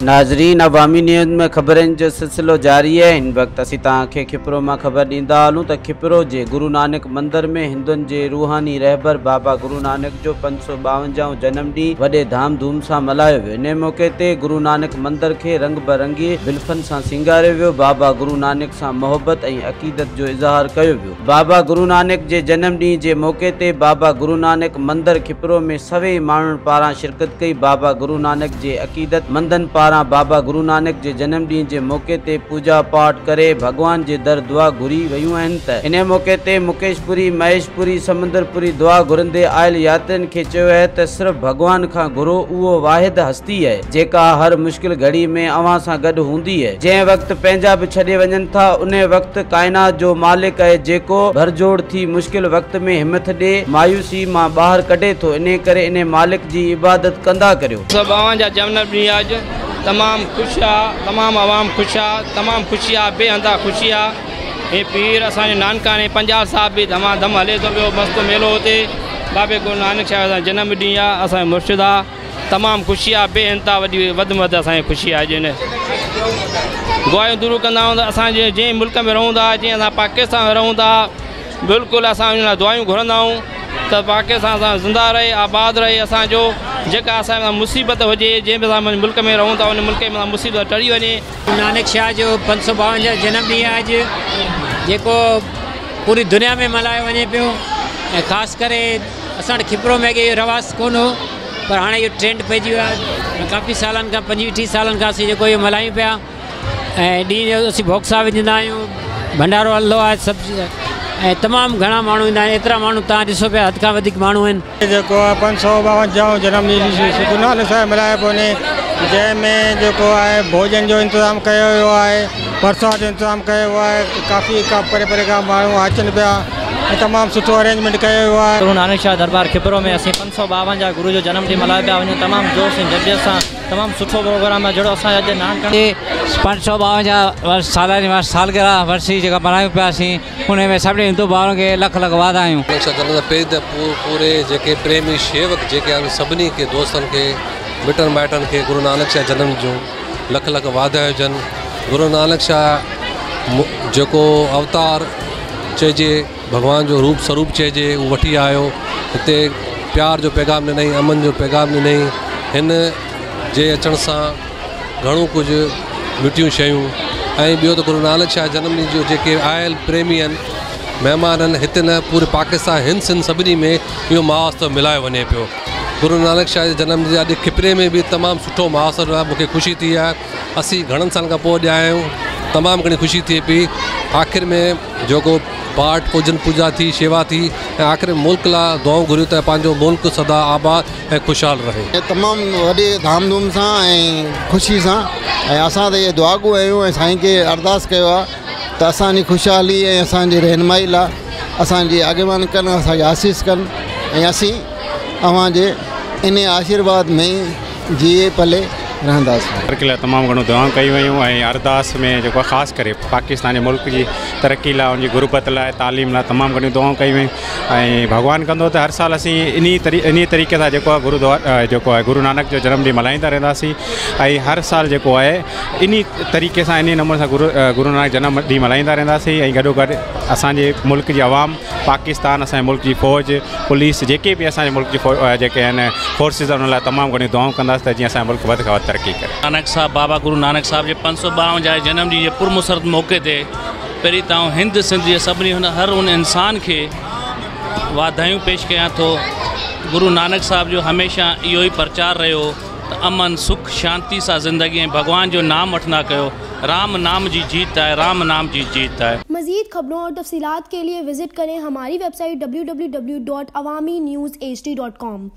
नाज़रीन, अवामी न्यूज़ में खबरन जो सिलसिलो जारी है। इन वक्त असी तव्हांखे खिपरो में खबर दींदा हलूं त खिपरो जे गुरु नानक मंदिर में हिंदुन जे रूहानी रहबर बाबा गुरु नानक जो 552 जन्म ॾींहुं वॾे धाम धूम सां मल्हायो वियो। इन मौके ते गुरु नानक मंदिर खे रंग बिरंगी बिल्फन सां सिंगारियो वियो। बाबा गुरु नानक सां मोहब्बत ऐं अक़ीदत जो इज़हार कयो वियो। बाबा गुरु नानक जे जन्म ॾींहुं जे मौके ते बाबा गुरु नानक मंदिर खिपरो में सभई माण्हुनि पारां शिरकत कई। बाबा गुरु नानक जे अक़ीदत मंदनि पारां बाबा गुरु नानक जे जन्म ॾींहुं जे मौके ते पूजा पाठ करे भगवान जे दर दुआ घुरी वयूं आहिनि। त इन मौके ते मुकेशपुरी, महेशपुरी, समुंदरपुरी दुआ घुरंदे आयल यात्रियुनि खे चयो आहे त सिर्फ़ भगवान खां घुरो, उहो वाहिद हस्ती आहे जेका हर मुश्किल घड़ी में अव्हां सां गॾु हूंदी आहे। जंहिं वक़्तु पंहिंजा बि छॾे वञनि था, उन वक़्तु काइनात जो मालिक आहे जेको भरजोड़ थी मुश्किल वक़्त में हिमत ॾे, मायूसी मां ॿाहिरि कढे थो। इन करे इन मालिक जी इबादत कंदा करियो। तमाम खुश आहे, तमाम आवाम खुश आहे, तमाम खुशी आहे, बेहंदा खुशी आहे। ये पीर असांजे नानकाने पंजाब साहिब भी धमाधम हले थो पियो, मस्त मेलो हुते बाबे गुरु नानक साहिब जो जन्म ॾींहुं आहे, असांजो मुर्शिद आहे। तमाम खुशी आहे, बेहंदा वॾी वधि में वधि असांजी खुशी आहे। जिन दुआयूं दूर कंदा आहियूं त असांजे जंहिं मुल्क में रहूं था, जीअं असां पाकिस्तान में रहूं था, बिल्कुलु असां उन लाइ दुआयूं घुरंदा आहियूं त पाकिस्तान असां ज़िंदा रहे, आबाद रहे। असांजो जेका असां मुसीबत हुजे, जंहिं बि असां मुल्क में रहूं था, उन मुल्क में मुसीबत टरी वञे। नानक शाह जो 552 जन्म ॾींहुं आहे अॼु, जेको पूरी दुनिया में मल्हायो वञे पियो। ऐं ख़ासि करे असां वटि खिपरो में अॻे रवाज़ कोन हो, पर हाणे इहो ट्रेंड पइजी वियो आहे। काफ़ी सालनि खां, 25-30 सालनि खां असीं जेको इहो मल्हायूं पिया। ऐं ॾींहुं जो असीं भोगसा विझंदा आहियूं, भंडारो हलंदो आहे सभु। ऐं तमामु घणा माण्हू ईंदा आहिनि, एतिरा माण्हू तव्हां ॾिसो पिया, हद खां वधीक माण्हू आहिनि। जेको आहे 552 जन्म ॾींहुं गुरु नानक साहिब मल्हायो पियो वञे, जंहिंमें जेको आहे भोजन जो इंतज़ाम कयो वियो आहे, परसाद जो इंतज़ाम कयो वियो आहे। काफ़ी परे परे खां माण्हू अचनि पिया ऐं तमामु सुठो अरेंजमेंट कयो वियो आहे। गुरु नानक शाह दरबार खिपरो में असीं 552 गुरु जो जन्म ॾींहुं मल्हायो पिया वञूं। तमामु जोश ऐं जज़्बे सां तमामु सुठो प्रोग्राम आहे जहिड़ो असां अॼु नानकाणे 552 सालनि सालगिरह वर्सी जेका मल्हायूं पियासीं, उन में सभिनी हिंदू भाउरनि खे लख लख वाधायूं। पहिरीं त पूरे जेके प्रेमी शेवक जेके आहिनि सभिनी खे, दोस्तनि खे, मिटनि माइटनि खे गुरु नानक शाह जनम जूं लख लख वाधायूं हुजनि। गुरु नानक शाह जेको अवतार चइजे, भगवान जो रूप स्वरूप चइजे, उहो वठी आयो हिते, प्यार जो पैगाम ॾिनई, अमन जो पैगाम ॾिनई। हिन जे अचण सां घणो कुझु मिठियूं शयूं। ऐं ॿियो त गुरु नानक शाह जनम ॾींहुं जो जेके आयल प्रेमी आहिनि, महिमान आहिनि, हिते न पूरे पाकिस्तान, हिंद सिंध सभिनी में इहो महोत्सव मिलायो वञे पियो। गुरु नानक शाह जे जनम ॾींहुं अॼु खिपरे में बि तमामु सुठो महोत्सव आहे। मूंखे ख़ुशी थी आहे, असीं घणनि सालनि खां पोइ ॼाया आहियूं, तमामु घणी ख़ुशी थिए पई। आख़िर में जेको पाठ पूजन पूजा थी, शेवा थी, ऐं आख़िर में मुल्क लाइ दुआऊं घुरियूं त पंहिंजो मुल्क सदा आबाद ऐं ख़ुशहाल रहे। तमामु वॾे धाम धूम सां ऐं ख़ुशी सां, ऐं असां त इहे दुआ गो आहियूं ऐं साईं खे अरदास कयो आहे त असांजी ख़ुशहाली ऐं असांजी रहनुमाई लाइ असांजी अॻिवान कनि, असांखे आसीस कनि, ऐं असीं अव्हांजे इन आशीर्वाद में जीए पले रहंदासीं। लाइ तमामु घणो दुआऊं कयूं वयूं ऐं अरदास में जेको ख़ासि करे पाकिस्तानी मुल्क जी तरक़ी लाइ, उनजी गुरबत लाइ, तालीम लाइ तमामु घणियूं दुआऊं कयूं वयूं। ऐं भॻवानु कंदो त हर साल असीं इन तरीक़े सां जेको आहे जेको आहे गुरु नानक जो जनम ॾींहुं मल्हाईंदा रहंदासीं। ऐं हर साल जेको आहे इन तरीक़े सां, इन नमूने सां गुरु नानक जनम ॾींहुं मल्हाईंदा रहंदासीं। ऐं गॾोगॾु असांजे मुल्क जी आवाम, पाकिस्तान, असांजे मुल्क जी फ़ौज, पुलिस, जेके बि असांजे मुल्क जी जेके आहिनि फोर्सिस, उन लाइ तमामु घणियूं दुआऊं कंदासीं त जीअं असांजो मुल्क वधि खां वधि तरक़ी करे। नानक साहब, बाबा गुरु नानक साहब जे 552 जन्म ॾींहुं जे पुरमुसरत मौक़े ते पहिरीं त हिंद सिंध जे सभिनी हर उन इंसान खे वाधायूं पेश कयां थो। गुरु नानक साहब जो हमेशह इहो ई प्रचार रहियो त अमन, सुख, शांति सां ज़िंदगी ऐं भगवान जो नाम वठंदा कयो। राम नाम जी जीत है, राम नाम जी जीत है। मज़ीद खबरों और तफसीलात के लिए विजिट करें हमारी वेबसाइट www.awamiNewsHD.com।